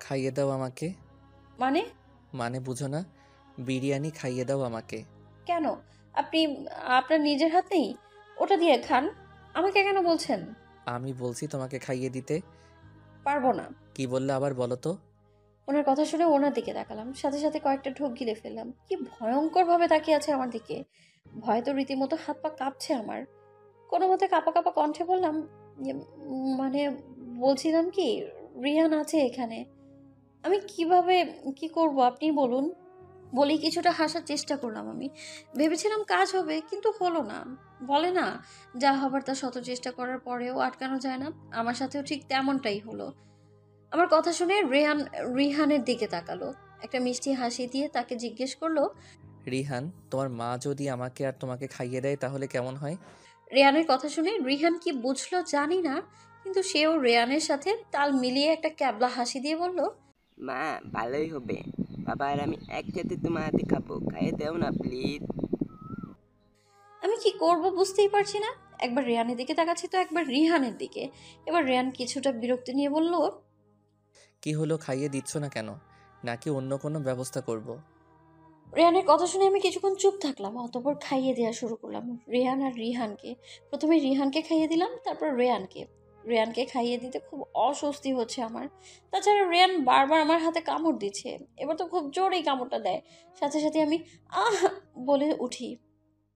খাইয়ে দাও আমাকে। মানে? মানে বুঝো না? বিরিয়ানি খাইয়ে দাও আমাকে। কেন? আপনি আপনার নিজের হাতেই ওটা দিয়ে খান। আমাকে কেন বলছেন? আমি বলছি তোমাকে খাইয়ে দিতে। পারবো না। কি বললে আবার বলো তো? ওনার কথা শুনে ওনার দিকে তাকালাম, সাথে সাথে কয়েকটা ঢোক গিলে ফেললাম। কি ভয়ঙ্কর ভাবে তাকিয়ে আছে আমার দিকে। ভয়ে তো রীতিমতো হাত পা কাঁপছে আমার। কোনো মতে কাঁপা কাঁপা কণ্ঠে বললাম, ইয়ে, মানে বলছিলাম কি, রিহান আছে এখানে। আমি কিভাবে কি করব আপনি বলুন। বলেই কিছুটা হাসার চেষ্টা করলাম আমি। ভেবেছিলাম কাজ হবে, কিন্তু হলো না। বলে না, যা হবার তা শত চেষ্টা করার পরেও আটকানো যায় না। আমার সাথেও ঠিক তেমনটাই হলো। আমার কথা শুনে রিহানের দিকে তাকালো। একটা মিষ্টি হাসি দিয়ে তাকে জিজ্ঞেস করলো, রিহান, তোমার মা যদি আমাকে আর তোমাকে খাইয়ে দেয় তাহলে কেমন হয়? রেয়ানের কথা শুনে রিহান কি বুঝলো জানি না, কিন্তু সেও রেয়ানের সাথে তাল মিলিয়ে একটা ক্যাবলা হাসি দিয়ে বলল, মা, ভালোই হবে। বাবা আর আমি একসাথে তোমার হাতে খাবো, খাইয়ে দাও না প্লিজ। আমি কি করব বুঝতেই পারছি না। একবার রেয়ানের দিকে তাকাচ্ছি তো একবার রিহানের দিকে। এবার রেয়ান কিছুটা বিরক্তি নিয়ে বলল, কি হলো, খাইয়ে দিচ্ছ না কেন? নাকি অন্য কোনো ব্যবস্থা করব? রেহানের কথা শুনে আমি কিছুক্ষণ চুপ থাকলাম, অতঃপর খাইয়ে দেওয়া শুরু করলাম রেহান আর রিহানকে। প্রথমে রিহানকে খাইয়ে দিলাম, তারপর রেয়ানকে। রেয়ানকে খাইয়ে দিতে খুব অস্বস্তি হচ্ছে আমার। তাছাড়া রেয়ান বারবার আমার হাতে কামড় দিচ্ছে। এবার তো খুব জোরেই কামড়টা দেয়। সাথে সাথে আমি আহ বলে উঠি।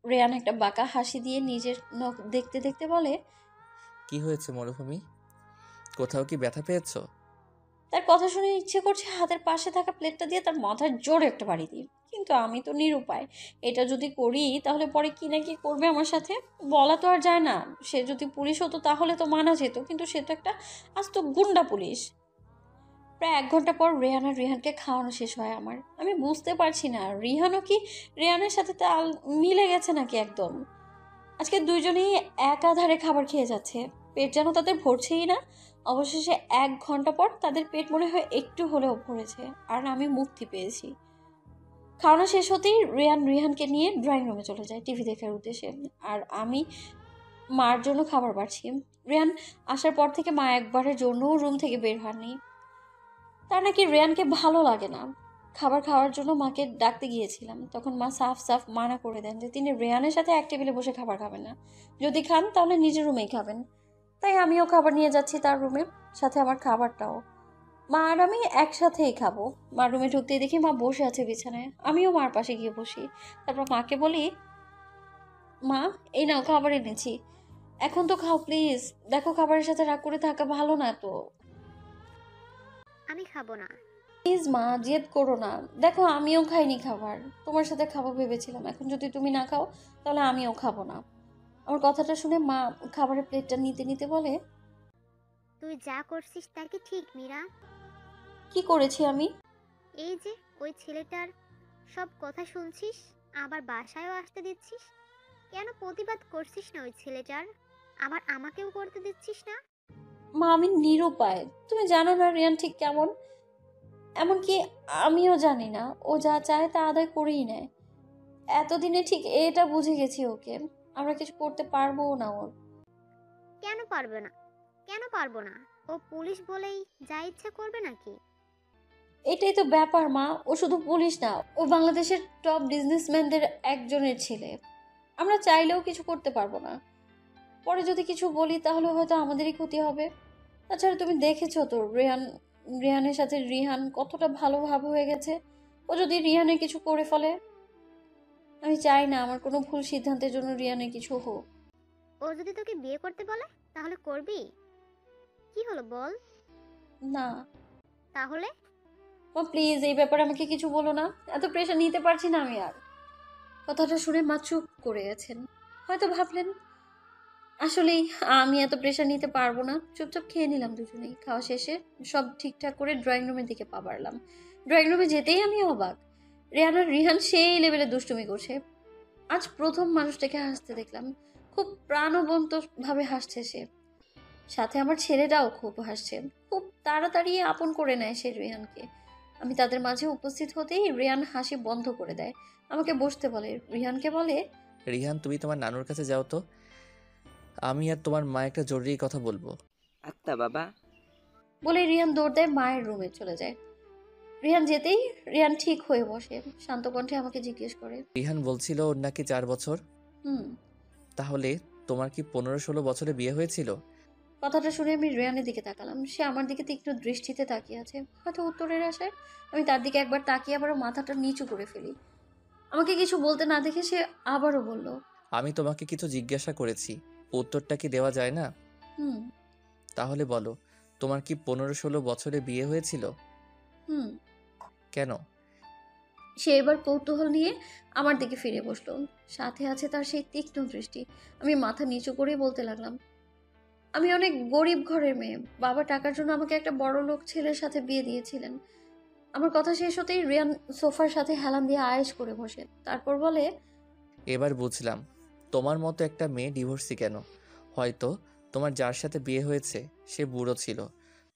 রেয়ান একটা বাঁকা হাসি দিয়ে নিজের নখ দেখতে দেখতে বলে, কি হয়েছে মরুভূমি? কোথাও কি ব্যথা পেয়েছো? তার কথা শুনে ইচ্ছে করছে হাতের পাশে থাকা প্লেটটা দিয়ে তার মাথায় জোরে একটা বাড়ি দিই। কিন্তু আমি তো নিরুপায়। এটা যদি করি তাহলে পরে কি না কি করবে আমার সাথে, বলা তো আর যায় না। সে যদি পুলিশ হতো তাহলে তো মানা যেত, কিন্তু সে তো একটা আস্ত গুন্ডা পুলিশ। প্রায় 1 ঘন্টা পর রেহান আর রিহানকে খাওয়ানো শেষ হয় আমার। আমি বুঝতে পারছি না রিহানও কি রেহানের সাথে তাল মিলে গেছে নাকি একদম। আজকে দুইজনেই একাধারে খাবার খেয়ে যাচ্ছে। পেট যেন তাদের ভরছেই না। অবশেষে 1 ঘন্টা পর তাদের পেট মনে হয় একটু হলেও ভরেছে, আর আমি মুক্তি পেয়েছি। খাওয়ানো শেষ হতেই রিহানকে নিয়ে ড্রয়িং রুমে চলে যায় টিভি দেখার উদ্দেশ্যে। আর আমি মার জন্য খাবার বাড়ছি। রেহান আসার পর থেকে মা একবারের জন্যও রুম থেকে বের হয়নি। তার নাকি রেহানকে ভালো লাগে না। খাবার খাওয়ার জন্য মাকে ডাকতে গিয়েছিলাম, তখন মা সাফ সাফ মানা করে দেন যে তিনি রেহানের সাথে এক টেবিলে বসে খাবার খাবেন না। যদি খান তাহলে নিজের রুমেই খাবেন। তাই আমিও খাবার নিয়ে যাচ্ছি তার রুমে, সাথে আমার খাবারটাও। মা আর আমি একসাথেই খাবো। মার রুমে ঢুকতেই দেখি মা বসে আছে বিছানায়। আমিও মার পাশে গিয়ে বসি। তারপর মাকে বলি, মা, এই নাও খাবার এনেছি, এখন তো খাও প্লিজ। দেখো খাবারের সাথে রাগ করে থাকা ভালো না তো। আমি খাবো না। প্লিজ মা, জেদ করো না। দেখো আমিও খাইনি খাবার, তোমার সাথে খাবো ভেবেছিলাম। এখন যদি তুমি না খাও তাহলে আমিও খাবো না। আমার কথাটা শুনে মা খাবারের প্লেটটা নিতে নিতে বলে, তুই যা করছিস তা কি ঠিক, মীরা? কি করেছি আমি? এই যে ওই ছেলেটার সব কথা শুনছিস, আবার বাসায়ও আসতে দিচ্ছিস। কেন প্রতিবাদ করছিস না ওই ছেলেটার? আবার আমাকেও করতে দিচ্ছিস না? মা, আমি নিরুপায়। তুমি জানো না রিয়ান ঠিক কেমন। এমনকি আমিও জানি না, ও যা চায় তা আদায় করেই নেয়। এতদিনে ঠিক এটা বুঝে গেছি ওকে। আমরা কিছু করতে পারবো না ওর। কেন পারবে না? কেন পারবো না? ও পুলিশ বলেই যা ইচ্ছা করবে নাকি? এটাই তো ব্যাপার মা, ও শুধু পুলিশ না, ও বাংলাদেশের টপ বিজনেসম্যানদের একজনের ছেলে। আমরা চাইলেও কিছু করতে পারবো না। পরে যদি কিছু বলি তাহলে হয়তো আমাদেরই ক্ষতি হবে। তাছাড়া তুমি দেখেছো তো রিহানের সাথে রিহান কতটা ভালোভাবে হয়ে গেছে। ও যদি রিহানের কিছু করে ফেলে, আমি চাই না আমার কোনো ভুল সিদ্ধান্তের জন্য রিহানের কিছু হোক। ও যদি তোকে বিয়ে করতে বলে তাহলে করবি? কি হলো বল? না তাহলে? মা, প্লিজ এই ব্যাপারে আমাকে কিছু বলো না। এত প্রেশার নিতে পারছি না আমি আর। কথাটা শুনে মা চুপ করে গেছেন। হয়তো ভাবলেন আসলেই আমি এত প্রেশার নিতে পারবো না। চুপচাপ খেয়ে নিলাম দুজনেই। খাওয়া শেষে সব ঠিকঠাক করে ড্রয়িং রুমের দিকে পা বাড়লাম। ড্রয়িং রুমে যেতেই আমি অবাক। রেহান আর রিহান সেই লেভেলে দুষ্টুমি করছে। আজ প্রথম মানুষটাকে হাসতে দেখলাম। খুব প্রাণবন্ত ভাবে হাসছে সে। সাথে আমার ছেলেটাও খুব হাসছে। খুব তাড়াতাড়ি আপন করে নেয় সে রেহানকে। আমি তাদের মাঝে উপস্থিত হতেই রেহান হাসি বন্ধ করে দেয়। আমাকে বসতে বলে, রিহানকে বলে, রিহান, তুমি তোমার নানুর কাছে যাও তো। আমি আর তোমার মা একটা জরুরি কথা বলবো। আচ্ছা বাবা। বলে রিয়ান দৌড় দেয় মায়ের রুমে চলে যায়। রিয়ান যেতেই রিয়ান ঠিক হয়ে বসে, শান্ত কণ্ঠে আমাকে জিজ্ঞেস করে, রিহান বলছিল ওর নাকি 4 বছর। হুম। তাহলে তোমার কি 15-16 বছরে বিয়ে হয়েছিল? কথাটা শুনে আমি রিয়ানের দিকে তাকালাম। সে আমার দিকে তীক্ষ্ণ দৃষ্টিতে তাকিয়ে আছে, হয়তো উত্তরের আশায়। আমি তার দিকে একবার তাকিয়ে আবারও মাথাটা নিচু করে ফেলি। আমাকে কিছু বলতে না দেখে সে আবারও বলল, আমি তোমাকে কিছু জিজ্ঞাসা করেছি, উত্তরটা কি দেওয়া যায় না? হুম। তাহলে বলো, তোমার কি 15-16 বছরে বিয়ে হয়েছিল? হুম। কেন? সে এবার কৌতূহল নিয়ে আমার দিকে ফিরে বসলো, সাথে আছে তার সেই তীক্ষ্ণ দৃষ্টি। আমি মাথা নিচু করে বলতে লাগলাম, আমি অনেক গরিব ঘরের মেয়ে। বাবা টাকার জন্য আমাকে একটা বড় লোক ছেলের সাথে বিয়ে দিয়েছিলেন। আমার কথা শেষ হতেই রিয়ান সোফার সাথে হেলান দিয়ে আয়েশ করে বসে, তারপর বলে, এবার বুঝলাম তোমার মতো একটা মেয়ে ডিভোর্সি কেন। হয়তো তোমার যার সাথে বিয়ে হয়েছে সে বুড়ো ছিল,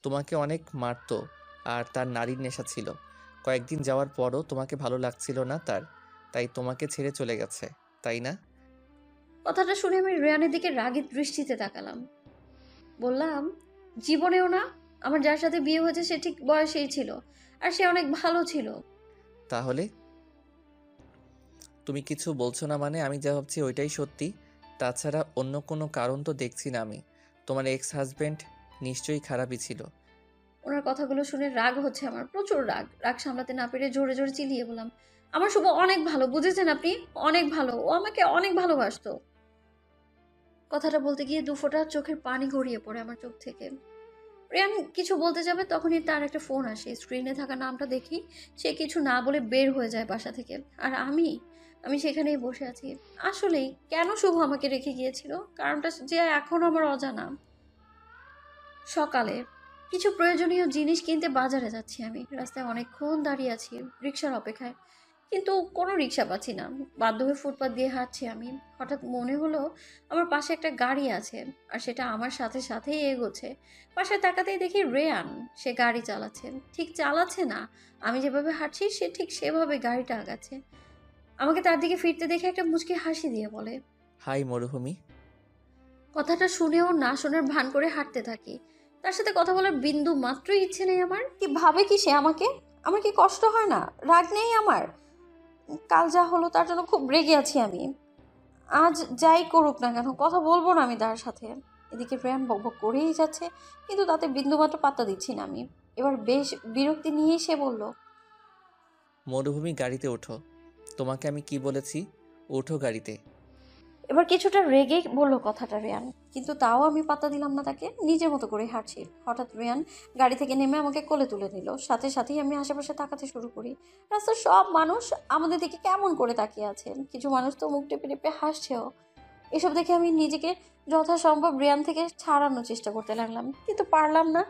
তোমাকে অনেক মারতো, আর তার নারীর নেশা ছিল। কয়েকদিন যাওয়ার পরও তোমাকে ভালো লাগছিল না তার, তাই তোমাকে ছেড়ে চলে গেছে, তাই না? কথাটা শুনে আমি রিয়ানের দিকে রাগী দৃষ্টিতে তাকালাম। বললাম, জীবনেও না। আমার যার সাথে বিয়ে হয়েছে সে ঠিক বয়সেই ছিল, আর সে অনেক ভালো ছিল। তাহলে তুমি কিছু বলছো না মানে আমি যা ভাবছি ওইটাই সত্যি? তাছাড়া অন্য কোনো কারণ তো দেখছি না আমি। তোমার এক্স হাজবেন্ড নিশ্চয়ই খারাপই ছিল। ওনার কথাগুলো শুনে রাগ হচ্ছে আমার, প্রচুর রাগ। রাগ সামলাতে না পেরে জোরে জোরে চিল্লিয়ে বললাম, আমার শুভ অনেক ভালো, বুঝেছেন আপনি? অনেক ভালো, ও আমাকে অনেক ভালোবাসতো। কথাটা বলতে গিয়ে দুফোঁটা চোখের পানি গড়িয়ে পড়ে আমার চোখ থেকে। রিয়ান কিছু বলতে যাবে তখনই তার একটা ফোন আসে। স্ক্রিনে থাকা নামটা দেখি সে কিছু না বলে বের হয়ে যায় বাসা থেকে। আর আমি সেখানেই বসে আছি। আসলেই কেন শুভ আমাকে রেখে গিয়েছিল, কারণটা যে এখনো আমার অজানা। সকালে কিছু প্রয়োজনীয় জিনিস কিনতে বাজারে যাচ্ছি আমি। রাস্তায় অনেকক্ষণ দাঁড়িয়ে আছি রিক্সার অপেক্ষায়, কিন্তু কোনো রিক্সা পাচ্ছি না। বাধ্য হয়ে ফুটপাত দিয়ে হাঁটছি আমি। হঠাৎ মনে হলো আমার পাশে একটা গাড়ি আছে, আর সেটা আমার সাথে সাথেই এগোচ্ছে। পাশে তাকাতেই দেখি রেয়ান, সে গাড়ি চালাচ্ছে। ঠিক চালাচ্ছে না, আমি যেভাবে হাঁটছি সে ঠিক সেভাবে গাড়িটা আগাচ্ছে। আমাকে তার দিকে ফিরতে দেখে একটা মুচকি হাসি দিয়ে বলে, হাই মরুভূমি। কথাটা শুনেও না শোনার ভান করে হাঁটতে থাকি। তার সাথে কথা বলার বিন্দু মাত্রই ইচ্ছে নেই আমার। কি ভাবে কি সে আমাকে? আমার কি কষ্ট হয় না? রাগ নেই আমার? কাল যা হলো তার জন্য খুব রেগে আছি আমি। আজ যাই করুক না কেন কথা বলবো না আমি তার সাথে। এদিকে প্রেম বকবক করেই যাচ্ছে, কিন্তু তাতে বিন্দুমাত্র পাত্তা দিচ্ছি না আমি। এবার বেশ বিরক্তি নিয়েই সে বলল, মরুভূমি গাড়িতে ওঠো। তোমাকে আমি কি বলেছি? ওঠো গাড়িতে। এবার কিছুটা রেগে বলল কথাটা রেয়ান, কিন্তু তাও আমি পাত্তা দিলাম না তাকে। নিজের মতো করে হাঁটছি। হঠাৎ রেয়ান গাড়ি থেকে নেমে আমাকে কোলে তুলে নিল। সাথে সাথেই আমি আশেপাশে তাকাতে শুরু করি। রাস্তার সব মানুষ আমাদের দিকে কেমন করে তাকিয়ে আছে, কিছু মানুষ তো মুখ টেপে টেপে হাসছেও। এসব দেখে আমি নিজেকে যথাসম্ভব রিয়ান থেকে ছাড়ানোর চেষ্টা করতে লাগলাম, কিন্তু পারলাম না।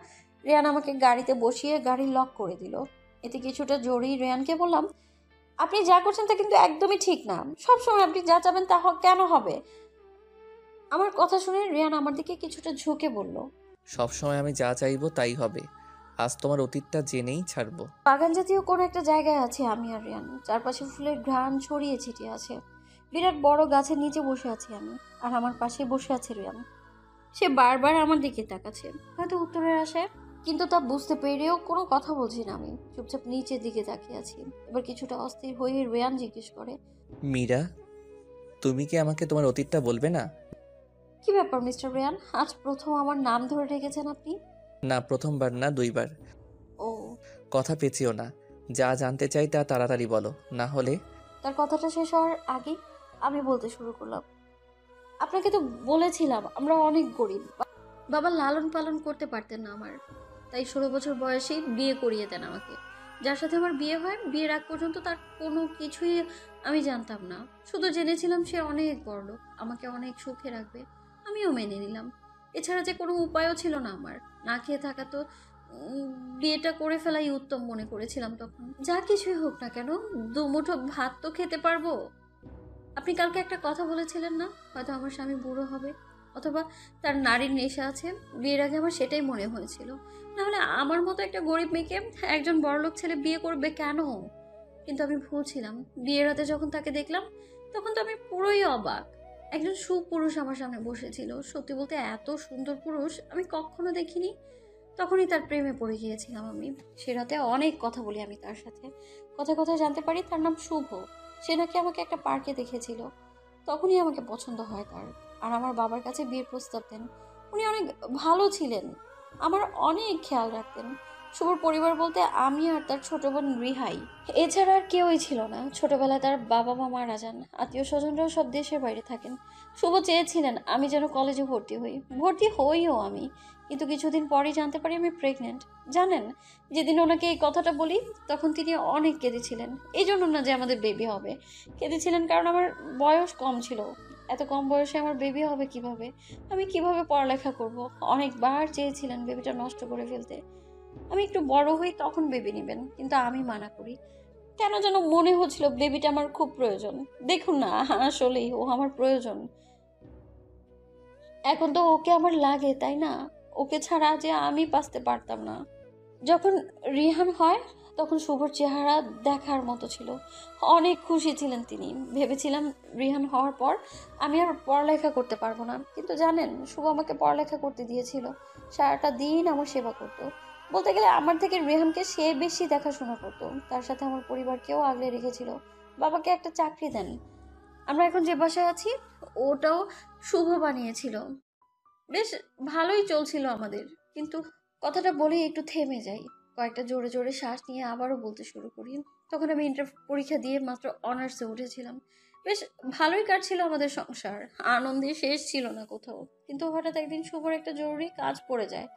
রিয়ান আমাকে গাড়িতে বসিয়ে গাড়ি লক করে দিল। এতে কিছুটা জোরেই রিয়ানকে বললাম, আপনি যা করছেন তা কিন্তু একদমই ঠিক না। সবসময় আপনি যা চাবেন তা কেন হবে? আমার কথা শুনে রিয়ান আমার দিকে কিছুটা ঝুঁকে বলল, সবসময় আমি যা চাইবো তাই হবে। আজ তোমার অতীতটা জেনেই ছাড়বো। বাগান জাতীয় কোনো একটা জায়গায় আছে আমি আর রিয়ান। চারপাশে ফুলের ঘ্রাণ ছড়িয়ে ছিটিয়ে আছে। বিরাট বড় গাছের নিচে বসে আছি আমি, আর আমার পাশে বসে আছে রিয়ান। সে বারবার আমার দিকে তাকাচ্ছে, হয়তো উত্তরের আশায়, কিন্তু তা বুঝতে পেরেও কোনো কথা বলছি না আমি। চুপচাপ নিচের দিকে তাকিয়ে আছি। এবার কিছুটা অস্থির হয়ে রিয়ান জিজ্ঞেস করে, মীরা, তুমি কি আমাকে তোমার অতীতটা বলবে না? কি ব্যাপার মিস্টার রিয়ান, আজ প্রথম আমার নাম ধরে রেখেছেন আপনি? না, প্রথমবার না, 2বার। ও। কথা পেঁচিও না। যা জানতে চাই তা তাড়াতাড়ি বলো, না হলে। তার কথাটা শেষ হওয়ার আগেই আমি বলতে শুরু করলাম, আপনাকে তো বলেছিলাম আমরা অনেক গরিব। বাবা লালন পালন করতে পারতেন না আমার, তাই 16 বছর বয়সেই বিয়ে করিয়ে দেন আমাকে। যার সাথে আমার বিয়ে হয়, বিয়ের আগ পর্যন্ত তার কোনো কিছুই আমি জানতাম না। শুধু জেনেছিলাম সে অনেক বড়লোক, আমাকে অনেক সুখে রাখবে। আমিও মেনে নিলাম। এছাড়া যে কোনো উপায়ও ছিল না আমার। না খেয়ে থাকা তো বিয়েটা করে ফেলাই উত্তম মনে করেছিলাম তখন। যা কিছুই হোক না কেন, দুমুঠো ভাত তো খেতে পারবো। আপনি কালকে একটা কথা বলেছিলেন না, হয়তো আমার স্বামী বুড়ো হবে, অথবা তার নারীর নেশা আছে। বিয়ের আগে আমার সেটাই মনে হয়েছিল। নাহলে আমার মতো একটা গরিব মেয়েকে একজন বড়লোক ছেলে বিয়ে করবে কেন? কিন্তু আমি ভুল ছিলাম। বিয়ের রাতে যখন তাকে দেখলাম তখন তো আমি পুরোই অবাক। একজন সুপুরুষ আমার সামনে বসেছিল। সত্যি বলতে এত সুন্দর পুরুষ আমি কখনো দেখিনি। তখনই তার প্রেমে পড়ে গিয়েছিলাম আমি। সে রাতে অনেক কথা বলি আমি তার সাথে। কথায় কথায় জানতে পারি তার নাম শুভ। সে নাকি আমাকে একটা পার্কে দেখেছিল। তখনই আমাকে পছন্দ হয় তার। আর আমার বাবার কাছে বিয়ের প্রস্তাব দেন। উনি অনেক ভালো ছিলেন, আমার অনেক খেয়াল রাখতেন। শুভর পরিবার বলতে আমি আর তার ছোট বোন রিহাই, এছাড়া আর কেউই ছিল না। ছোটবেলায় তার বাবা মা মারা যান, আত্মীয় স্বজনরাও সব দেশের বাইরে থাকেন। শুভ চেয়েছিলেন আমি যেন কলেজে ভর্তি হই, ভর্তি হইও আমি। কিন্তু কিছুদিন পরেই জানতে পারি আমি প্রেগনেন্ট। জানেন, যেদিন ওনাকে এই কথাটা বলি তখন তিনি অনেক কেঁদেছিলেন। এই জন্য না যে আমাদের বেবি হবে, কেঁদেছিলেন কারণ আমার বয়স কম ছিল। এত কম বয়সে আমার বেবি হবে কিভাবে, আমি কিভাবে পড়ালেখা করব। অনেকবার চেয়েছিলেন বেবিটা নষ্ট করে ফেলতে। আমি একটু বড় হই তখন বেবি নেবেন, কিন্তু আমি মানা করি। কেন যেন মনে হচ্ছিল বেবিটা আমার খুব প্রয়োজন। দেখুন না, আসলেই ও আমার প্রয়োজন। এখন তো ওকে আমার লাগে, তাই না? ওকে ছাড়া যে আমি বাঁচতে পারতাম না। যখন রিহান হয় তখন শুভর চেহারা দেখার মতো ছিল। অনেক খুশি ছিলেন তিনি। ভেবেছিলাম রিহান হওয়ার পর আমি আর পড়ালেখা করতে পারবো না, কিন্তু জানেন শুভ আমাকে পড়ালেখা করতে দিয়েছিল। সারাটা দিন আমার সেবা করতো। বলতে গেলে আমার থেকে রেহানকে সে বেশি দেখাশোনা করতো। তার সাথে আমার পরিবারকেও আগলে রেখেছিল। বাবাকে একটা চাকরি দেন। আমরা এখন যে বাসায় আছি ওটাও শুভ বানিয়েছিল। বেশ ভালোই চলছিল আমাদের। কিন্তু কথাটা বলেই একটু থেমে যাই। কয়েকটা জোরে জোরে শ্বাস নিয়ে আবারও বলতে শুরু করি। তখন আমি ইন্টার পরীক্ষা দিয়ে মাত্র অনার্সে উঠেছিলাম। বেশ ভালোই কাটছিল আমাদের সংসার, আনন্দে শেষ ছিল না কোথাও। কিন্তু হঠাৎ একদিন শুভর একটা জরুরি কাজ পড়ে যায়।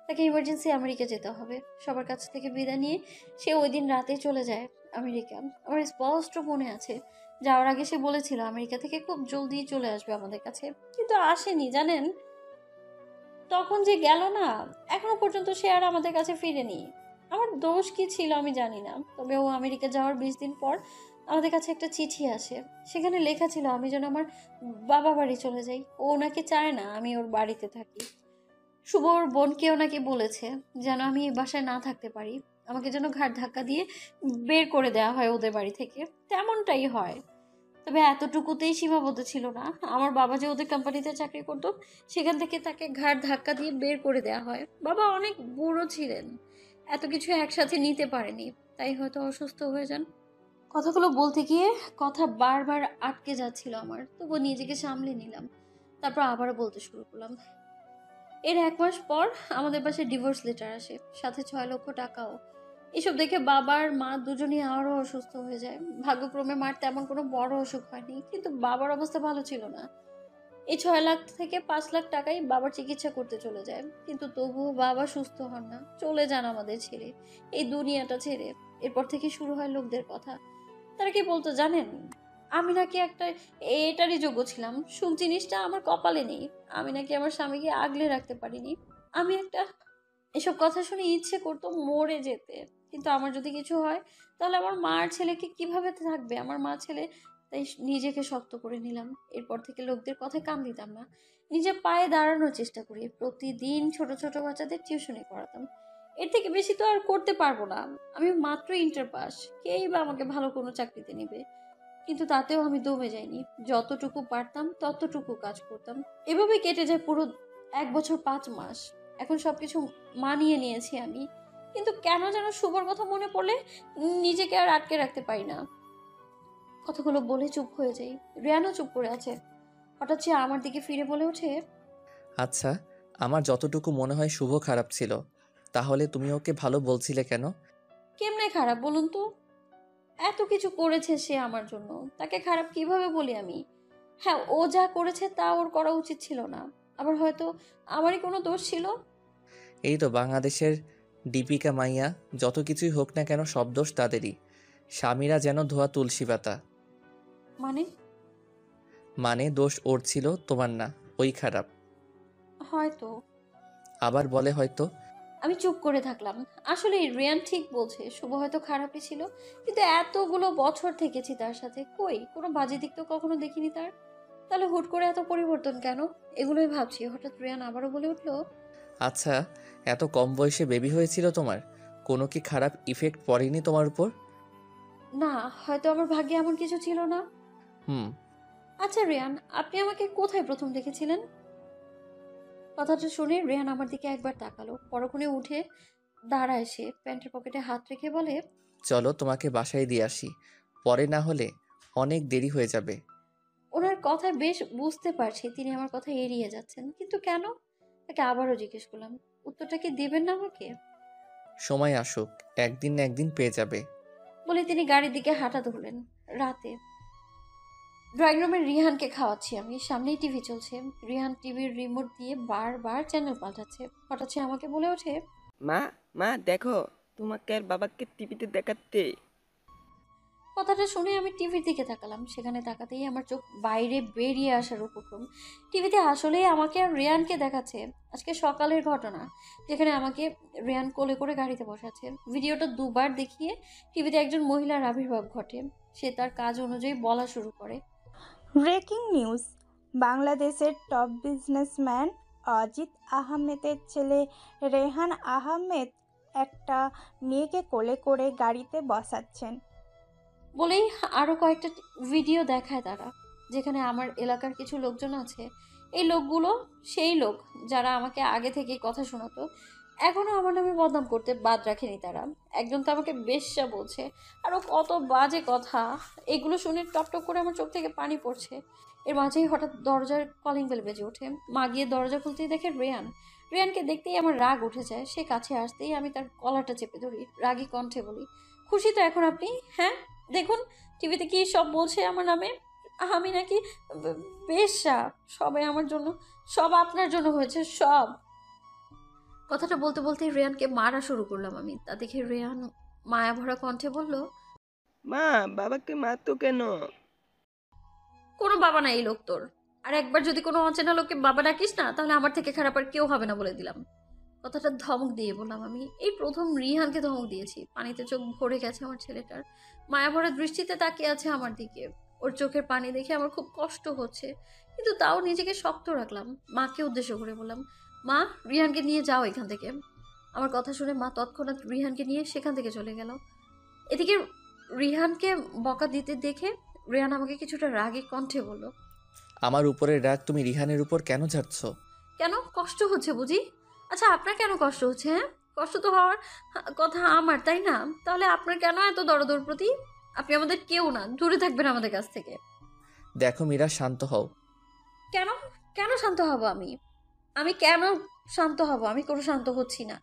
তাকে ইমার্জেন্সি আমেরিকা যেতে হবে। সবার কাছ থেকে বিদায় নিয়ে সে ওই দিন রাতেই চলে যায় আমেরিকা। আমার স্পষ্ট মনে আছে, যাওয়ার আগে সে বলেছিল আমেরিকা থেকে খুব জলদি চলে আসবে আমাদের কাছে, কিন্তু আসেনি জানেন। তখন যে গেল না, এখনো পর্যন্ত সে আর আমাদের কাছে ফিরেনি। আমার দোষ কি ছিল আমি জানি না, তবে ও আমেরিকা যাওয়ার 20 দিন পর আমাদের কাছে একটা চিঠি আসে। সেখানে লেখা ছিল আমি যেন আমার বাবা বাড়ি চলে যাই। ও নাকি চায় না আমি ওর বাড়িতে থাকি। শুভ ওর বোনকেও নাকি বলেছে যেন আমি এই বাসায় না থাকতে পারি। আমাকে যেন ঘাট ধাক্কা দিয়ে বের করে দেওয়া হয় ওদের বাড়ি থেকে। তেমনটাই হয়। তবে এতটুকুতেই সীমাবদ্ধ ছিল না। আমার বাবা যে ওদের কোম্পানিতে চাকরি করতো, সেখান থেকে তাকে ঘাড় ধাক্কা দিয়ে বের করে দেওয়া হয়। বাবা অনেক বুড়ো ছিলেন, এত কিছু একসাথে নিতে পারেনি, তাই হয়তো অসুস্থ হয়ে যান। কথাগুলো বলতে গিয়ে কথা বারবার আটকে যাচ্ছিল আমার, তবুও নিজেকে সামলে নিলাম। তারপর আবারও বলতে শুরু করলাম। এর 1 মাস পর আমাদের বাসায় ডিভোর্স লেটার আসে, সাথে 6 লক্ষ টাকাও। এসব দেখে বাবার মা দুজনেই আরো অসুস্থ হয়ে যায়। ভাগ্যক্রমে মার তেমন কোনো বড় অসুখ হয়নি, কিন্তু বাবার অবস্থা ভালো ছিল না। এই 6 লাখ থেকে 5 লাখ টাকাই বাবার চিকিৎসা করতে চলে যায়, কিন্তু তবুও বাবা সুস্থ হন না, চলে যান আমাদের ছেড়ে, এই দুনিয়াটা ছেড়ে। এরপর থেকে শুরু হয় লোকদের কথা। তারা কি বলতো জানেন, আমি নাকি একটা এটারই যোগ্য ছিলাম, সুখ জিনিসটা আমার কপালে নেই। আমি নাকি আমার স্বামীকে আগলে রাখতে পারিনি। আমি একটা, এসব কথা শুনে ইচ্ছে করতো মরে যেতে। কিন্তু আমার যদি কিছু হয় তাহলে আমার মার ছেলেকে কিভাবে থাকবে আমার মা ছেলে। তাই নিজেকে শক্ত করে নিলাম। এরপর থেকে লোকদের কথায় কান দিতাম না। নিজের পায়ে দাঁড়ানোর চেষ্টা করি। প্রতিদিন ছোট ছোট বাচ্চাদের টিউশনি করাতাম। এর থেকে বেশি তো আর করতে পারবো না। আমি মাত্র ইন্টার পাস, কেই বা আমাকে ভালো কোনো চাকরিতে নিবে। কিন্তু তাতেও আমি দমে যাইনি। যতটুকু পারতাম ততটুকু কাজ করতাম। এভাবে কেটে যায় পুরো 1 বছর 5 মাস। এখন সবকিছু মানিয়ে নিয়েছি আমি, কিন্তু কেন যেন শুভর কথা মনে পড়লে নিজেকে আর আটকে রাখতে পারি না। কথাগুলো বলে চুপ হয়ে যাই। রিয়ানও চুপ করে আছে। হঠাৎ সে আমার দিকে ফিরে বলে ওঠে, আচ্ছা, আমার যতটুকু মনে হয় শুভ খারাপ ছিল, তাহলে তুমি ওকে ভালো বলছিলে কেন? কেমনে খারাপ বলুন তো? এত কিছু করেছে সে আমার জন্য, তাকে খারাপ কিভাবে বলি আমি? হ্যাঁ, ও যা করেছে তা ওর করা উচিত ছিল না। আবার হয়তো আমারই কোনো দোষ ছিল। এই তো বাংলাদেশের দীপিকা মাইয়া, যত কিছুই হোক না কেন সব দোষ তাদেরই। স্বামীরা যেন ধোয়া তুলসী পাতা। মানে? মানে দোষ ওর ছিল, তোমার না। ওই খারাপ। হয়তো। আবার বলে হয়তো। আমি চুপ করে থাকলাম। আসলে রিয়ান ঠিক বলছে, শুভ হয়তো খারাপই ছিল, কিন্তু এতগুলো বছর থেকেছি তার সাথে, কই কোনো বাজে দিক তো কখনো দেখিনি তার। তাহলে হুট করে এত পরিবর্তন কেন? এগুলোই ভাবছি। হঠাৎ রিয়ান আবারও বলে উঠলো, আচ্ছা, এত কম বয়সে বেবি হয়েছিল তোমার, কোনো কি খারাপ ইফেক্ট পড়েনি তোমার উপর? না, হয়তো আমার ভাগ্যে এমন কিছু ছিল না। হুম। আচ্ছা রিয়ান, আপনি আমাকে কোথায় প্রথম দেখেছিলেন? কথাটা শুনে রেহান আমার দিকে একবার তাকালো, পরক্ষণে উঠে দাঁড়ায়, সে প্যান্টের পকেটে হাত রেখে বলে, চলো তোমাকে বাসায় দিয়ে আসি, পরে না হলে অনেক দেরি হয়ে যাবে। ওনার কথায় বেশ বুঝতে পারছি তিনি আমার কথা এড়িয়ে যাচ্ছেন, কিন্তু কেন? তাকে আবারও জিজ্ঞেস করলাম, উত্তরটা কি দেবেন না আমাকে? সময় আসুক, একদিন না একদিন পেয়ে যাবে। বলে তিনি গাড়ির দিকে হাঁটা ধরলেন। রাতে ড্রয়িং রুমে রিহানকে খাওয়াচ্ছি আমি, সামনেই টিভি চলছে। রিহান টিভির রিমোট দিয়ে বারবার চ্যানেল পাল্টাচ্ছে। হঠাৎ সে আমাকে বলে ওঠে, মা, মা দেখো, তোমাকে আর বাবাকে টিভিতে দেখাতে। কথাটা শুনে আমি টিভির দিকে তাকালাম। সেখানে তাকাতেই আমার চোখ বাইরে বেরিয়ে আসার উপক্রম। টিভিতে আসলেই আমাকে আর রেয়ানকে দেখাচ্ছে। আজকে সকালের ঘটনা, যেখানে আমাকে রেয়ান কোলে করে গাড়িতে বসাচ্ছে। ভিডিওটা দুবার দেখিয়ে টিভিতে একজন মহিলার আবির্ভাব ঘটে। সে তার কাজ অনুযায়ী বলা শুরু করে, ব্রেকিং নিউজ, বাংলাদেশের টপ বিজনেসম্যান অজিত আহমেদের ছেলে রেহান আহমেদ একটা মেয়েকে কোলে করে গাড়িতে বসাচ্ছেন। বলেই আরও কয়েকটা ভিডিও দেখায় তারা, যেখানে আমার এলাকার কিছু লোকজন আছে। এই লোকগুলো সেই লোক যারা আমাকে আগে থেকেই কথা শোনাতো। এখনও আমার নামে বদনাম করতে বাদ রাখেনি তারা। একজন তো আমাকে বেশ্যা বলছে, আরও কত বাজে কথা। এগুলো শুনে টপ টপ করে আমার চোখ থেকে পানি পড়ছে। এর মাঝেই হঠাৎ দরজার কলিং বেল বেজে ওঠে। মা গিয়ে দরজা খুলতেই দেখে রেয়ান। রেয়ানকে দেখতেই আমার রাগ উঠে যায়। সে কাছে আসতেই আমি তার কলারটা চেপে ধরি, রাগী কণ্ঠে বলি, খুশি তো এখন আপনি? হ্যাঁ, দেখুন টিভিতে কি সব বলছে আমার নামে, আমি নাকি বেশ্যা। সবাই আমার জন্য, সব আপনার জন্য হয়েছে, সব। কথাটা বলতে বলতেই রেয়ানকে মারা শুরু করলাম আমি। তা দেখে রেয়ান মায়া ভরা কণ্ঠে বলল, মা, বাবাকে মারতো কেন? কোনো বাবা নাই এই লোক তোর। আর একবার যদি কোনো অচেনা লোককে বাবা ডাকিস না, তাহলে আমার থেকে খারাপ আর কেউ হবে না বলে দিলাম। কথাটা ধমক দিয়ে বললাম আমি। এই প্রথম রিহানকে ধমক দিয়েছি। পানিতে চোখ ভরে গেছে আমার ছেলেটার। মায়া ভরা দৃষ্টিতে তাকিয়ে আছে আমার দিকে। ওর চোখের পানি দেখে আমার খুব কষ্ট হচ্ছে, কিন্তু তাও নিজেকে শক্ত রাখলাম। মাকে উদ্দেশ্য করে বললাম, মা, রিহানকে নিয়ে যাও এখান থেকে। আমার কথা শুনে মা তৎক্ষণাৎ রিহানকে নিয়ে সেখান থেকে চলে গেল। এদিকে রিহানকে বকা দিতে দেখে রিহান আমাকে কিছুটা রাগী কণ্ঠে বলল, আমার উপরের রাগ তুমি রিহানের উপর কেন ঝাড়ছ? কেন, কষ্ট হচ্ছে বুঝি? আচ্ছা, আপনার কেন কষ্ট হচ্ছে? হ্যাঁ, কষ্ট তো হওয়ার কথা আমার, তাই না? তাহলে আপনার কেন এত দরদর প্রতি? আপনি আমাদের কেউ না, দূরে থাকবেন আমাদের কাছ থেকে। দেখো মীরা, শান্ত হও। কেন? কেন শান্ত হব আমি? আমি কেন শান্ত হব? আমি কোনো শান্ত হচ্ছি না।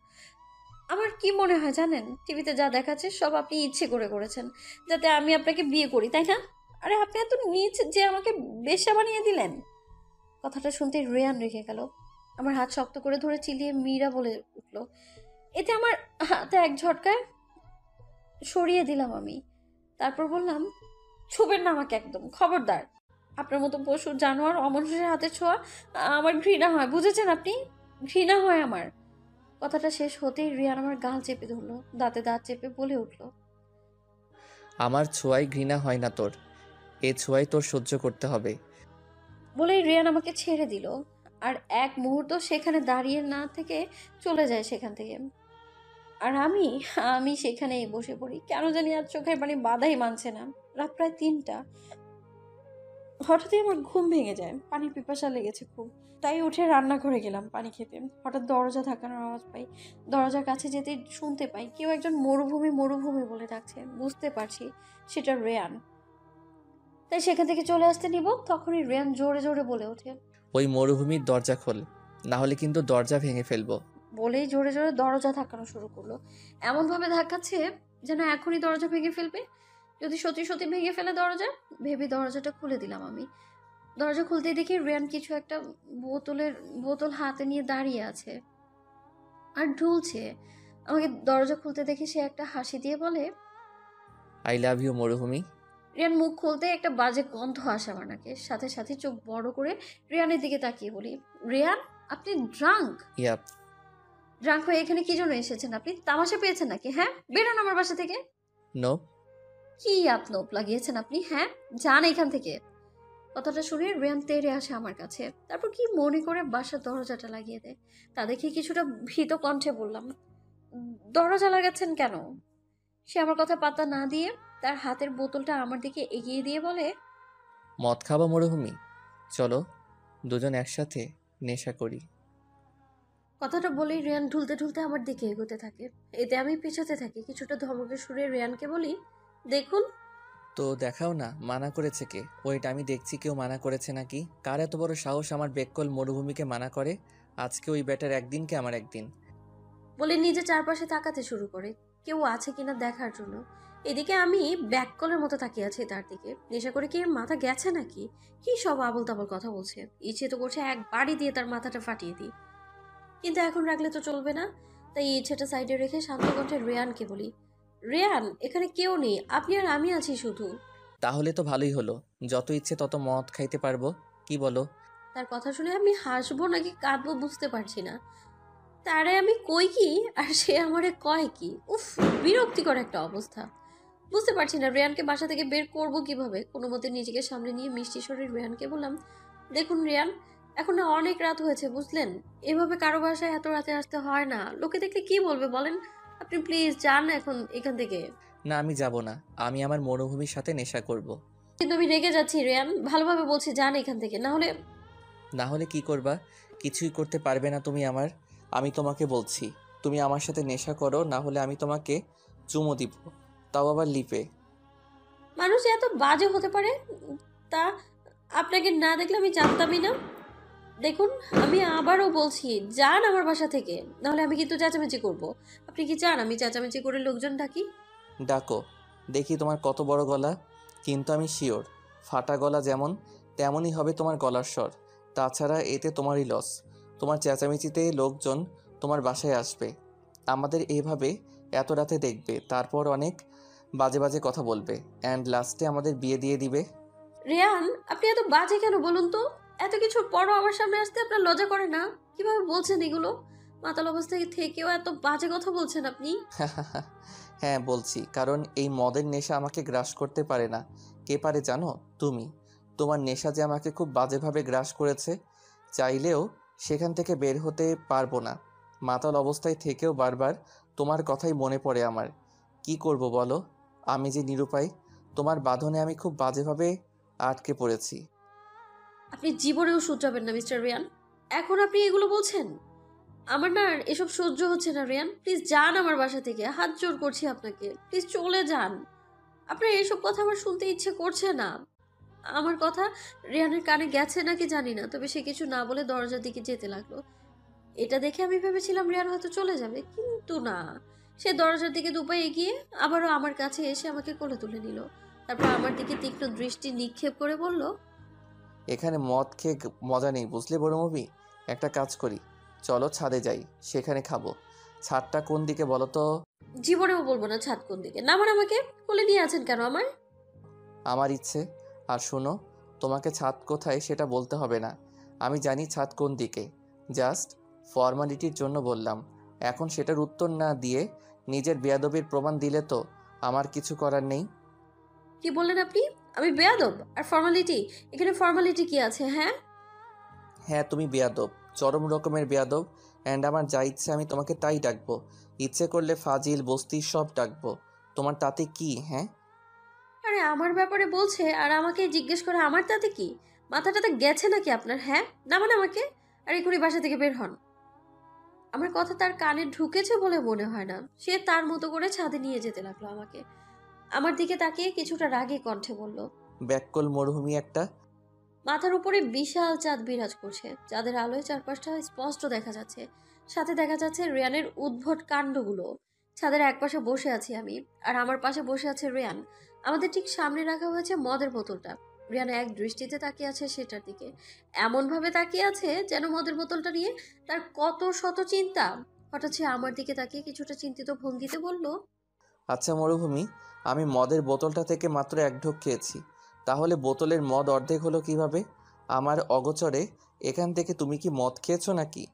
আমার কি মনে হয় জানেন, টিভিতে যা দেখাচ্ছে সব আপনি ইচ্ছে করে করেছেন, যাতে আমি আপনাকে বিয়ে করি, তাই না? আরে আপনি এত নীচ যে আমাকে বেশ্যা বানিয়ে দিলেন। কথাটা শুনতে রেয়ান রেখে গেল। আমার হাত শক্ত করে ধরে চিলিয়ে মীরা বলে উঠল। এতে আমার হাতে এক ঝটকায় সরিয়ে দিলাম আমি। তারপর বললাম, ছুবেন না আমাকে একদম, খবরদার। আপনার মতো পশু জানোয়ার অমানুষের হাতে ছোঁয়া আমার ঘৃণা হয়, বুঝেছেন আপনি? ঘৃণা হয় আমার। কথাটা শেষ হতেই রিয়ান আমার গাল চেপে ধরলো, দাঁতে দাঁত চেপে বলে উঠল, আমার ছোঁয়ায় ঘৃণা হয় না তোর, এ ছোঁয়ায় তোর সহ্য করতে হবে। বলেই রিয়ান আমাকে ছেড়ে দিল। আর এক মুহূর্ত সেখানে দাঁড়িয়ে না থেকে চলে যায় সেখান থেকে। আর আমি সেখানেই বসে পড়ি। কেন জানি আর চোখের পানি বাধাই মানছে না। রাত প্রায় 3টা। হঠাৎই আমার ঘুম ভেঙে যায়, পানির পিপাসা লেগেছে খুব। তাই উঠে রান্নাঘরে গেলাম পানি খেতে। হঠাৎ দরজা ধাক্কানোর আওয়াজ পাই। দরজার কাছে যেতেই শুনতে পাই কেউ একজন মরুভূমি মরুভূমি বলে ডাকছে। বুঝতে পারছি সেটা রেয়ান। তাই সেখান থেকে চলে আসতে নিব, তখনই রেয়ান জোরে জোরে বলে ওঠে। ওই মরুভূমির দরজা খোল, না হলে কিন্তু দরজা ভেঙে ফেলবো। বলেই জোরে জোরে দরজা ধাক্কানো শুরু করলো। এমনভাবে ধাক্কাচ্ছে যেন এখনই দরজা ভেঙে ফেলবে। যদি সত্যি সত্যি ভেঙে ফেলে দরজা, ভেবে দরজাটা খুলে দিলাম আমি। দরজা খুলতেই দেখি রিয়ান কিছু একটা বোতল হাতে নিয়ে দাঁড়িয়ে আছে আর ঢুলছে। আমাকে দরজা খুলতে দেখে সে একটা হাসি দিয়ে বলে, আই লাভ ইউ মরুভূমি। রিয়ান মুখ খুলতে একটা বাজে গন্ধ আসে আমার নাকে। সাথে সাথে চোখ বড় করে রিয়ানের দিকে তাকিয়ে বলি, রিয়ান, আপনি ড্রাঙ্ক? ইয়াপ। ড্রাঙ্ক হয়ে এখানে কি জন্য এসেছেন আপনি? তামাশা পেয়েছেন নাকি? হ্যাঁ, বেরোন আমার বাসা থেকে। নো। কি আপনোপ লাগিয়েছেন আপনি? হ্যাঁ, যান এখান থেকে। কথাটা শুনে রিয়ান তেড়ে আসে আমার কাছে। তারপর কি মনে করে বাসার দরজাটা লাগিয়ে দেয়। তা দেখে কিছুটা ভীত কণ্ঠে বললাম, দরজা লাগাচ্ছেন কেন? সে আমার কথা পাত্তা না দিয়ে তার হাতের বোতলটা আমার দিকে এগিয়ে দিয়ে বলে, মদ খাবো মরুভূমি? চলো দুজন একসাথে নেশা করি। কথাটা বলেই রেয়ান ঢুলতে ঢুলতে আমার দিকে এগোতে থাকে। এতে আমি পেছাতে থাকি। কিছুটা ধমকের সুরে রেয়ানকে বলি, দেখুন। তো দেখাও না, মানা করেছে কে? ওয়েট, আমি দেখছি কেউ মানা করেছে নাকি। কার এত বড় সাহস আমার বেককল মরুভূমিকে মানা করে? আজকে ওই ব্যাটার একদিন কে আমার একদিন। বলে নিজে চারপাশে তাকাতে শুরু করে, কেউ আছে কিনা দেখার জন্য। এদিকে আমি ব্যাককলের মতো তাকিয়ে আছি তার দিকে। নেশা করে কি এর মাথা গেছে নাকি? কি সব আবল তাবল কথা বলছে। ইচ্ছে তো করছে এক বাড়ি দিয়ে তার মাথাটা ফাটিয়ে দিই, কিন্তু এখন রাখলে তো চলবে না। তাই এই ইচ্ছেটা সাইডে রেখে শান্ত কণ্ঠে রেয়ানকে বলি, রেয়ান, এখানে কেউ নেই, আপনি আর আমি আছি শুধু। তাহলে তো ভালোই হলো, যত ইচ্ছে তত মদ খাইতে পারবো। কি বলো? তার কথা শুনে আমি হাসবো নাকি কাঁদবো বুঝতে পারছি না। তারে আমি কই কি আর সে আমারে কয় কি? উফ, বিরক্তিকর একটা অবস্থা। বুঝতে পারছি না রেয়ানকে বাসা থেকে বের করব কিভাবে। কোনো মতে নিজেকে সামনে নিয়ে মিষ্টি স্বরে রেয়ানকে বললাম, দেখুন রেয়ান, এখন না অনেক রাত হয়েছে বুঝলেন। এভাবে কারো বাসায় এত রাতে আসতে হয় না, লোকে দেখলে কি বলবে বলেন। আপনি প্লিজ যান এখন এখান থেকে। না, আমি যাব না। আমি আমার মরুভূমির সাথে নেশা করব। কিন্তু আমি রেগে যাচ্ছি রেয়ান, ভালোভাবে বলছি যান এখান থেকে, না হলে। না হলে কি করবা? কিছুই করতে পারবে না তুমি আমার। আমি তোমাকে বলছি, তুমি আমার সাথে নেশা করো, না হলে আমি তোমাকে চুমো দিব, তাও আবার লিপে। মানুষ এত বাজে হতে পারে, তা আপনাকে না দেখলে আমি জানতামই না। দেখুন, আমি আবারও বলছি যান আমার বাসা থেকে, নাহলে আমি কিন্তু চেঁচামেচি করব। আপনি কি চান আমি চেঁচামেচি করে লোকজন ডাকি? ডাকো, দেখি তোমার কত বড় গলা। কিন্তু আমি শিওর, ফাটা গলা যেমন তেমনই হবে তোমার গলার স্বর। তাছাড়া এতে তোমারই লস। তোমার চেঁচামেচিতে লোকজন তোমার বাসায় আসবে, আমাদের এইভাবে এত রাতে দেখবে, তারপর অনেক বাজে বাজে কথা বলবে, অ্যান্ড লাস্টে আমাদের বিয়ে দিয়ে দিবে। রেয়ান, আপনি এত বাজে কেন বলুন তো? এত কিছুর পরও আমার সামনে আসতে আপনার লজ্জা করে না? কিভাবে বলছেন এগুলো? মাতাল অবস্থায় থেকেও এত বাজে কথা বলছেন আপনি। হ্যাঁ বলছি, কারণ এই মদের নেশা আমাকে গ্রাস করতে পারে না। কে পারে জানো? তুমি। তোমার নেশা যে আমাকে খুব বাজেভাবে গ্রাস করেছে, চাইলেও সেখান থেকে বের হতে পারবো না। মাতাল অবস্থায় থেকেও বারবার তোমার কথাই মনে পড়ে আমার। কি করব বলো? আমি যে নিরুপায়। তোমার বাঁধনে আমি খুব বাজেভাবে আটকে পড়েছি। আপনি জীবনেও শুধরাবেন না মিস্টার রিয়ান। এখন আপনি এগুলো বলছেন? আমার না আর এসব সহ্য হচ্ছে না রিয়ান, প্লিজ যান আমার বাসা থেকে, হাত জোর করছি আপনাকে, প্লিজ চলে যান। আপনার এসব কথা আমার শুনতে ইচ্ছে করছে না। আমার কথা রিয়ানের কানে গেছে নাকি জানি না, তবে সে কিছু না বলে দরজার দিকে যেতে লাগলো। এটা দেখে আমি ভেবেছিলাম রিয়ান হয়তো চলে যাবে, কিন্তু না। সে দরজার দিকে দুপায়ে এগিয়ে আবারও আমার কাছে এসে আমাকে কোলে তুলে নিল। তারপর আমার দিকে তীক্ষ্ণ দৃষ্টি নিক্ষেপ করে বলল, এখানে মদ খেয়ে মজা নেই, বুঝলে বড় মুভি? একটা কাজ করি, চলো ছাদে যাই, সেখানে খাবো। ছাদটা কোন দিকে বলো তো? জীবনেও বলবো না ছাদ কোন দিকে। নামান আমাকে, কোলে নিয়ে আছেন কেন আমার? আমার ইচ্ছে। আর শোনো, তোমাকে ছাদ কোথায় সেটা বলতে হবে না, আমি জানি ছাদ কোন দিকে। জাস্ট ফর্মালিটির জন্য বললাম। এখন সেটার উত্তর না দিয়ে নিজের বেয়াদবির প্রমাণ দিলে তো আমার কিছু করার নেই। কি বললেন আপনি? আমি বেয়াদব? আর ফর্মালিটি? এখানে ফর্মালিটি কি আছে? হ্যাঁ, হ্যাঁ, তুমি বেয়াদব, চরম রকমের বেয়াদব। অ্যান্ড আমার যা ইচ্ছে আমি তোমাকে তাই ডাকবো। ইচ্ছে করলে ফাজিল বস্তি সব ডাকবো। তোমার তাতে কি? হ্যাঁ, আরে আমার ব্যাপারে বলছে আর আমাকে জিজ্ঞেস করে আমার তাতে কি? মাথাটাতে গেছে নাকি আপনার? হ্যাঁ, নামান আমাকে, আর এখনই বাসা থেকে বের হন। আমার কথা তার কানে ঢুকেছে বলে মনে হয় না। সে তার মতো করে ছাদে নিয়ে যেতে লাগলো আমাকে। আমার দিকে তাকিয়ে কিছুটা রাগে কণ্ঠে বলল, ব্যাককল মরুভূমি একটা। মাথার উপরে বিশাল চাঁদ বিরাজ করছে। চাঁদের আলোয় চারপাশটা স্পষ্ট দেখা যাচ্ছে। সাথে দেখা যাচ্ছে রেয়ানের উদ্ভট কাণ্ডগুলো। ছাদের একপাশে বসে আছি আমি, আর আমার পাশে বসে আছে রেয়ান। আমাদের ঠিক সামনে রাখা হয়েছে মদের বোতলটা। রিয়ান এক দৃষ্টিতে তাকিয়ে আছে সেটার দিকে, এমন ভাবে তাকিয়ে আছে যেন মদের বোতলটা নিয়ে তার কত শত চিন্তা। হঠাৎ সে আমার দিকে তাকিয়ে কিছুটা চিন্তিত ভঙ্গিতে বলল, আচ্ছা মরুভূমি, আমি মদের বোতলটা থেকে মাত্র এক ঢোক খেয়েছি, তাহলে বোতলের মদ অর্ধেক হলো কিভাবে? আমার অগোচরে এখান থেকে তুমি কি মদ খেয়েছো নাকি?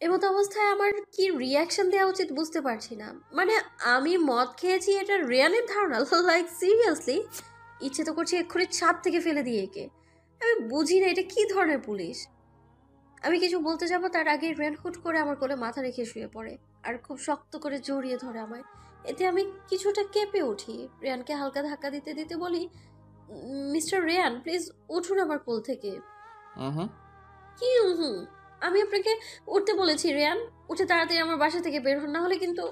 এমতো অবস্থায় আমার কি রিয়াকশন দেওয়া উচিত বুঝতে পারছি না। মানে আমি মদ খেয়েছি এটা রিয়ানের ধারণা? Like seriously? ইচ্ছে তো করছে এক্ষুনি ছাদ থেকে ফেলে দিয়ে একে। আমি বুঝি না এটা কি ধরনের পুলিশ। আমি কিছু বলতে যাব তার আগে রিয়ান হুট করে আমার কোলে মাথা রেখে শুয়ে পড়ে আর খুব শক্ত করে জড়িয়ে ধরে আমায়। এতে আমি কিছুটা কেঁপে উঠি। রিয়ানকে হালকা ধাক্কা দিতে দিতে বলি, মিস্টার রিয়ান প্লিজ উঠুন আমার কোল থেকে। হুম। কি হুম? আমি আপনাকে উঠতে বলেছি রেয়ান, উঠে তাড়াতাড়ি আমার বাসা থেকে বের হন, না হলে কিন্তু।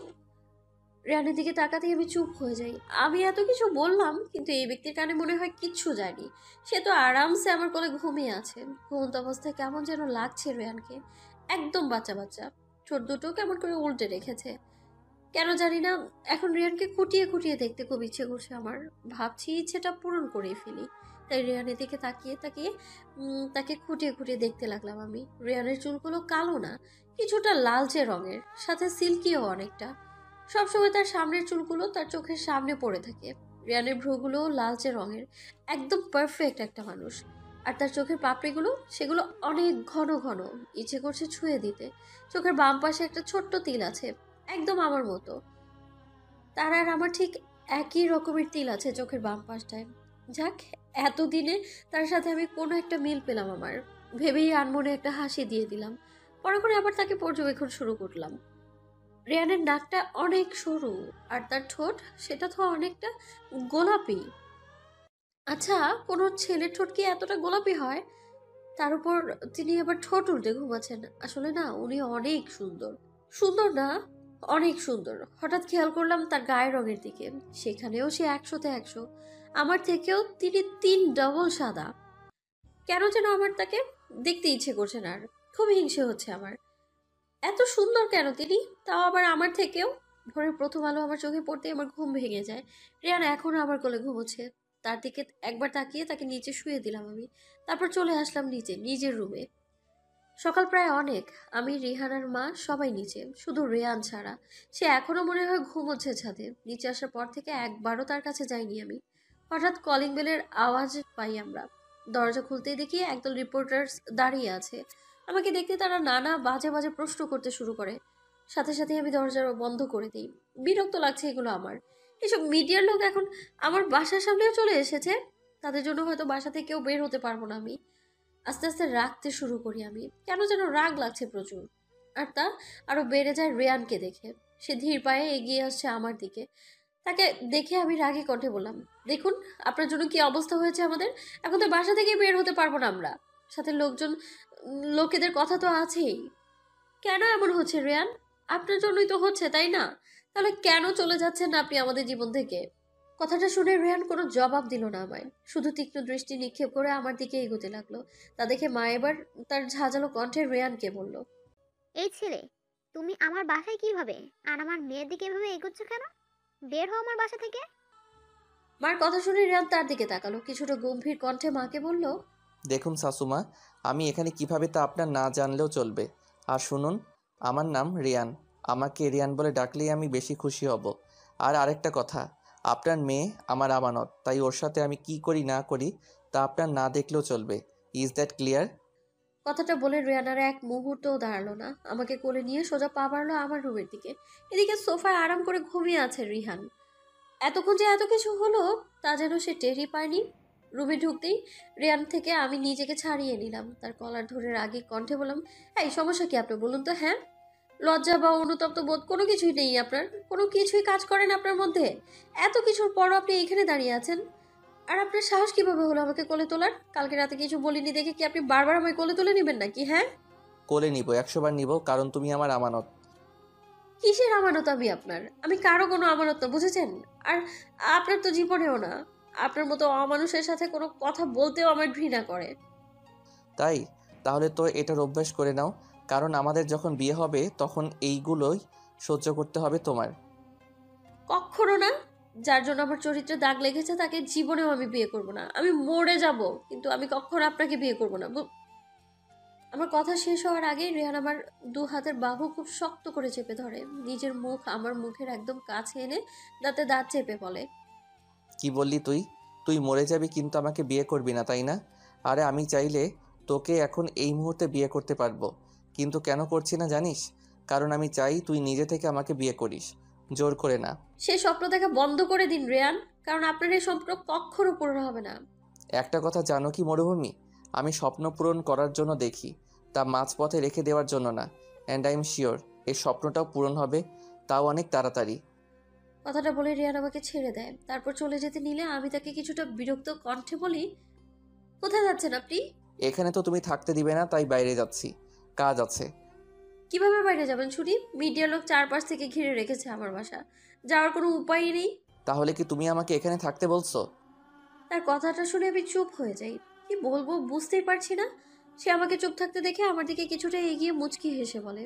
রেয়ানের দিকে তাকাতেই আমি চুপ হয়ে যাই। আমি এত কিছু বললাম কিন্তু এই ব্যক্তির কানে মনে হয় কিচ্ছু যায়নি। সে তো আরামসে আমার কোলে ঘুমিয়ে আছে। ঘুমন্ত অবস্থায় কেমন যেন লাগছে রেয়ানকে, একদম বাচ্চা বাচ্চা। ঠোঁট দুটো কেমন করে উল্টে রেখেছে কেন জানি না। এখন রিয়ানকে খুঁটিয়ে খুঁটিয়ে দেখতে খুব ইচ্ছে করছে আমার। ভাবছি ইচ্ছেটা পূরণ করেই ফেলি। তাই রিয়ানের দিকে তাকিয়ে তাকিয়ে তাকে খুঁটিয়ে খুঁটিয়ে দেখতে লাগলাম আমি। রিয়ানের চুলগুলো কালো না, কিছুটা লালচে রঙের, সাথে সিল্কিও অনেকটা। সবসময় তার সামনের চুলগুলো তার চোখের সামনে পড়ে থাকে। রিয়ানের ভ্রুগুলো লালচে রঙের, একদম পারফেক্ট একটা মানুষ। আর তার চোখের পাপড়িগুলো, সেগুলো অনেক ঘন ঘন, ইচ্ছে করছে ছুঁয়ে দিতে। চোখের বাম পাশে একটা ছোট্ট তিল আছে, একদম আমার মতো। তার আর আমার ঠিক একই রকমের তিল আছে চোখের বাম পাশটায়। যাক, এতদিনে তার সাথে আমি কোনো একটা মিল পেলাম আমার। ভেবেই আনমনে একটা হাসি দিয়ে দিলাম। পরে করে আবার তাকে পর্যবেক্ষণ শুরু করলাম। রেয়ানের নাকটা অনেক সরু, আর তার ঠোঁট, সেটা তো অনেকটা গোলাপি। আচ্ছা, কোনো ছেলের ঠোঁট কি এতটা গোলাপি হয়? তার উপর তিনি আবার ঠোঁট উল্টে ঘুমাচ্ছেন। আসলে না, উনি অনেক সুন্দর। সুন্দর না, অনেক সুন্দর। হঠাৎ খেয়াল করলাম তার গায়ের রঙের দিকে। সেখানেও সে 100-তে 100। আমার থেকেও তিনি 3 ডবল সাদা। কেন যেন আমার তাকে দেখতে ইচ্ছে করছে না আর। খুব হিংসে হচ্ছে আমার। এত সুন্দর কেন তিনি, তাও আবার আমার থেকেও। ভোরের প্রথম আলো আমার চোখে পড়তেই আমার ঘুম ভেঙে যায়। রিয়ান এখনো আমার কোলে ঘুমোচ্ছে। তার দিকে একবার তাকিয়ে তাকে নিচে শুয়ে দিলাম আমি। তারপর চলে আসলাম নিচে, নিজের রুমে। সকাল প্রায় অনেক। আমি, রিহানার মা সবাই নিচে, শুধু রেয়ান ছাড়া। সে এখনো মনে হয় ঘুমোচ্ছে ছাদে। নিচে আসার পর থেকে একবারও তার কাছে যাইনি আমি। হঠাৎ কলিং বেলের আওয়াজ পাই আমরা। দরজা খুলতেই দেখি একদল রিপোর্টার্স দাঁড়িয়ে আছে। আমাকে দেখতে তারা নানা বাজে বাজে প্রশ্ন করতে শুরু করে। সাথে সাথে আমি দরজা বন্ধ করে দিই। বিরক্ত লাগছে এগুলো আমার। এসব মিডিয়ার লোক এখন আমার বাসার সামনেও চলে এসেছে। তাদের জন্য হয়তো বাসা থেকেও বের হতে পারবো না আমি। আস্তে আস্তে রাগতে শুরু করি আমি। কেন যেন রাগ লাগছে প্রচুর। আর তা আরো বেড়ে যায় রেয়ানকে দেখে। সে ধীর পায়ে এগিয়ে আসছে আমার দিকে। তাকে দেখে আমি রাগী কণ্ঠে বললাম, দেখুন আপনার জন্য কি অবস্থা হয়েছে আমাদের। এখন তো বাসা থেকে বের হতে পারবো না আমরা। সাথে লোকজন, লোকেদের কথা তো আছেই। কেন এমন হচ্ছে রেয়ান? আপনার জন্যই তো হচ্ছে, তাই না? তাহলে কেন চলে যাচ্ছেন আপনি আমাদের জীবন থেকে? কথাটা শুনে রেহান কোনো জবাব দিল না আমায়, শুধু তীক্ষ্ণ দৃষ্টি নিক্ষেপ করে আমার দিকে এগোতে লাগলো। তা দেখে মা এবার তার ঝাঁঝালো কণ্ঠে রেয়ানকে বলল, এই ছেলে, তুমি আমার বাসায় কিভাবে? আর আমার মেয়ের দিকে এভাবে এগোচ্ছ কেন? বের হও আমার বাসা থেকে। মার কথা শুনে রেয়ান তার দিকে তাকালো, কিছুটা গম্ভীর কণ্ঠে মাকে বলল, দেখুন শাশুমা, আমি এখানে কিভাবে তা আপনার না জানলেও চলবে। আর শুনুন, আমার নাম রিয়ান। আমাকে রিয়ান বলে ডাকলেই আমি বেশি খুশি হব। আর আরেকটা কথা, আপনার মেয়ে আমার আমানত, তাই ওর সাথে আমি কি করি না করি তা আপনার না দেখলেও চলবে। Is that clear? কথাটা বলে রেয়ান আর এক মুহূর্তও দাঁড়ালো না। আমাকে কোলে নিয়ে সোজা পা বাড়লো আমার রুমের দিকে। এদিকে সোফায় আরাম করে ঘুমিয়ে আছে রিহান। এতক্ষণ যে এত কিছু হলো তা যেন সে টেরই পায়নি। রুমে ঢুকতেই রেয়ান থেকে আমি নিজেকে ছাড়িয়ে নিলাম। তার কলার ধরে রাগী কণ্ঠে বললাম, এই সমস্যা কি আপনার বলুন তো? হ্যাঁ, লজ্জা বা অনুতপ্ত বোধ কোনো কিছুই নেই আপনার? কোনো কিছুই কাজ করেন আপনার মধ্যে? এত কিছুর পরও আপনি এখানে দাঁড়িয়ে আছেন। আর আপনার সাহস কিভাবে হলো আমাকে কোলে তোলার? কালকে রাতে কিছু বলিনি দেখে কি আপনি বারবার আমায় কোলে তুলে নেবেন নাকি? হ্যাঁ, কোলে নিব, 100 বার নিব, কারণ তুমি আমার আমানত। কিসের আমানত আমি আপনার? আমি কারো কোনো আমানত না, বুঝেছেন? আর আপনার তো জীবনেও না। আপনার মতো অমানুষের সাথে কোনো কথা বলতেও আমার ঘৃণা করে। তাই তাহলে তো এটার অভ্যাস করে নাও, কারণ আমাদের যখন বিয়ে হবে তখন এইগুলোই সহ্য করতে হবে তোমার। কখনো না। যার জন্য আমার চরিত্রে দাগ লেগেছে তাকে জীবনেও আমি বিয়ে করব না। আমি মরে যাব, কিন্তু আমি কখনো আপনাকে বিয়ে করব না। আমার কথা শেষ হওয়ার আগেই রেহান আমার 2 হাতের বাহু খুব শক্ত করে চেপে ধরে। নিজের মুখ আমার মুখের একদম কাছে এনে দাঁতে দাঁত চেপে বলে, কি বললি তুই? তুই মরে যাবি কিন্তু আমাকে বিয়ে করবি না, তাই না? আরে আমি চাইলে তোকে এখন এই মুহূর্তে বিয়ে করতে পারবো, কিন্তু কেন করছি না জানিস? কারণ আমি চাই তুই নিজে থেকে আমাকে বিয়ে করিস, জোর করে না। সে স্বপ্ন দেখা বন্ধ করে দিন রেয়ান, কারণ আপনার এই স্বপ্ন কখনো পূরণ হবে না। একটা কথা জানো কি মরুভূমি, আমি স্বপ্ন পূরণ করার জন্য দেখি, তা মাঝপথে রেখে দেওয়ার জন্য না। অ্যান্ড আই এম শিওর এই স্বপ্নটাও পূরণ হবে, তাও অনেক তাড়াতাড়ি। কথাটা বলে রিয়ান আমাকে ছেড়ে দেয়। তারপর চলে যেতে নিলে আমি তাকে কিছুটা বিরক্ত কণ্ঠে বলি, কোথায় যাচ্ছেন আপনি? এখানে তো তুমি থাকতে দিবে না, তাই বাইরে যাচ্ছি। কাজ আছে। কিভাবে বাইরে যাবেন ছুটি? মিডিয়া লোক চারপাশ থেকে ঘিরে রেখেছে আমার বাসা, যাওয়ার কোনো উপায়ই নেই। তাহলে কি তুমি আমাকে এখানে থাকতে বলছো? তার কথাটা শুনে আমি চুপ হয়ে যাই। কি বলবো বুঝতেই পারছি না। সে আমাকে চুপ থাকতে দেখে আমার দিকে কিছুটা এগিয়ে মুচকি হেসে বলে,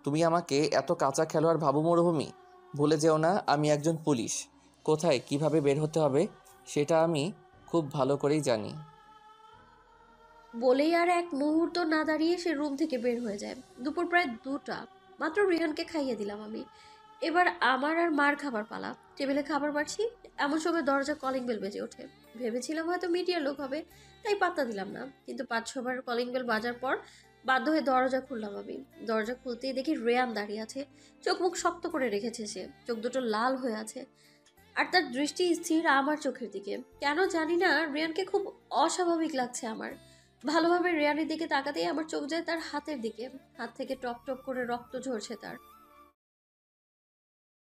তুমি আমাকে এত কাঁচা খেলোয়াড় ভাবো মরুভূমি? ভুলে যেও না আমি একজন পুলিশ। কোথায় কিভাবে বের হতে হবে সেটা আমি খুব ভালো করেই জানি। বলেই আর এক মুহূর্ত না দাঁড়িয়ে সে রুম থেকে বের হয়ে যায়। দুপুর প্রায় 2টা, মাত্র রিহানকে খাইয়ে দিলাম আমি। এবার আমার আর মার খাবার পালা। টেবিলে খাবার বাড়ছি, এমন সময় দরজা কলিং বেল বেজে ওঠে। ভেবেছিলাম হয়তো মিডিয়ার লোক হবে, তাই পাত্তা দিলাম না। কিন্তু 5-6 বার কলিং বেল বাজার পর বাধ্য হয়ে দরজা খুললাম আমি। দরজা খুলতেই দেখি রেয়ান দাঁড়িয়ে আছে। চোখ মুখ শক্ত করে রেখেছে সে, চোখ দুটো লাল হয়ে আছে। আর তার দৃষ্টি স্থির আমার চোখের দিকে। কেন জানি না রেয়ানকে খুব অস্বাভাবিক লাগছে আমার। ভালোভাবে রেয়ানের দিকে তাকাতেই আমার চোখ যায় তার হাতের দিকে। হাত থেকে টপ টপ করে রক্ত ঝরছে তার।